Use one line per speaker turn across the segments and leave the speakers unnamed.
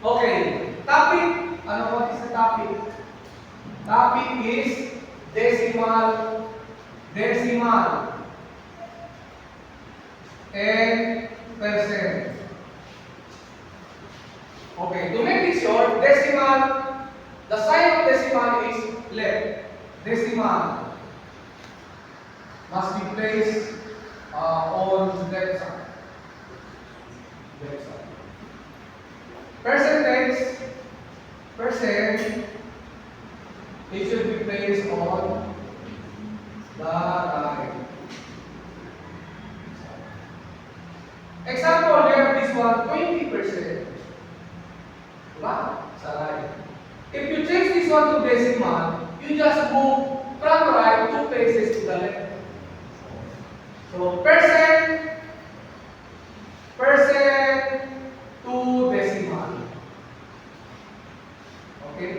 Okay, topic. What is the topic? Topic is decimal, and percent. Okay, to make it short, decimal, the sign of decimal is left. Decimal must be placed on left side. Percentage, percent, it should be placed on the right. Example, we have this one, 20%. Diba? Sa right. If you change this one to decimal, you just move from right 2 places to the left. So, percent to decimal. Okay?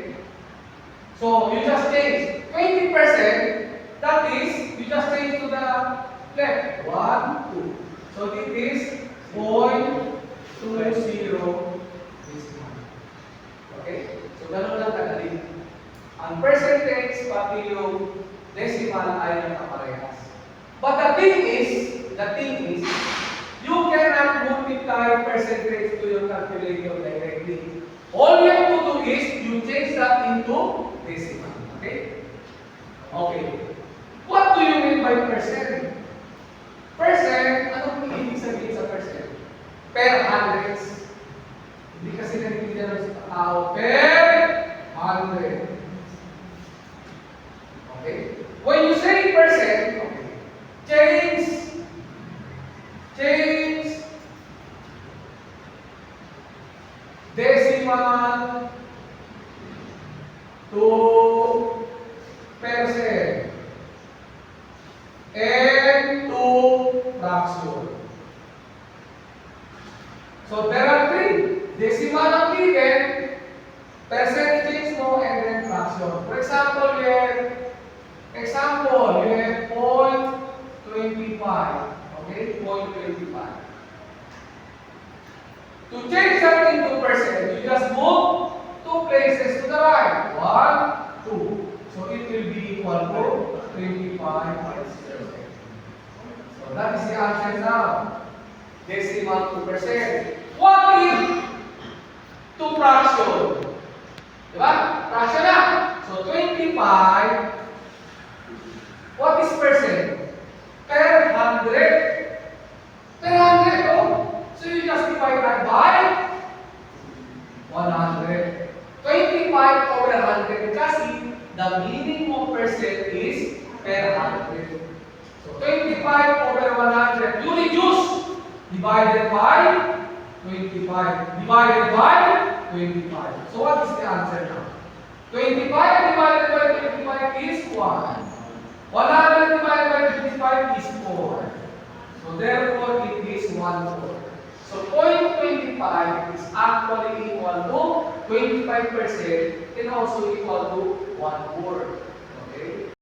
So, you just change 20%, that is, you just change to the left. 1, 2. So, this is 0.20 decimal. Okay? So, ganun lang kadali. Ang percentage pati yung decimal ay nakaparehas. But the thing is, you cannot multiply percentage to your calculator directly. All you have to do is, you change that into decimal. Okay? Okay. What do you mean by percent? Percent, anong ibig sabihin sa percent? Per hundreds. Hindi kasi nagpinigyan sa tao. Per 100. Okay? When you say percent, okay, change decimal to percent and to fraction. So there are 3. Decimal ang given, percentage mo, and then fraction. For example, you have 0.25. Okay, 0.25. To change that into percent, you just move 2 places to the right. 1, 2. So it will be equal to 25%. So that is the answer now. Decimal to percent. What if to fraction? Diba? Fraction na. So 25. What is percent? Per 100. Per 100, oh. So you just divide that by 100. 25 over 100 kasi the meaning of percent is per 100. So 25 over 100, you reduce. Divided by 25. Divided by 25. So what is the answer now? 25 divided by 25 is 1. 100 divided by 25 is 4. So therefore, it is 1/4. So 0.25 is actually equal to 25% and also equal to 1/4.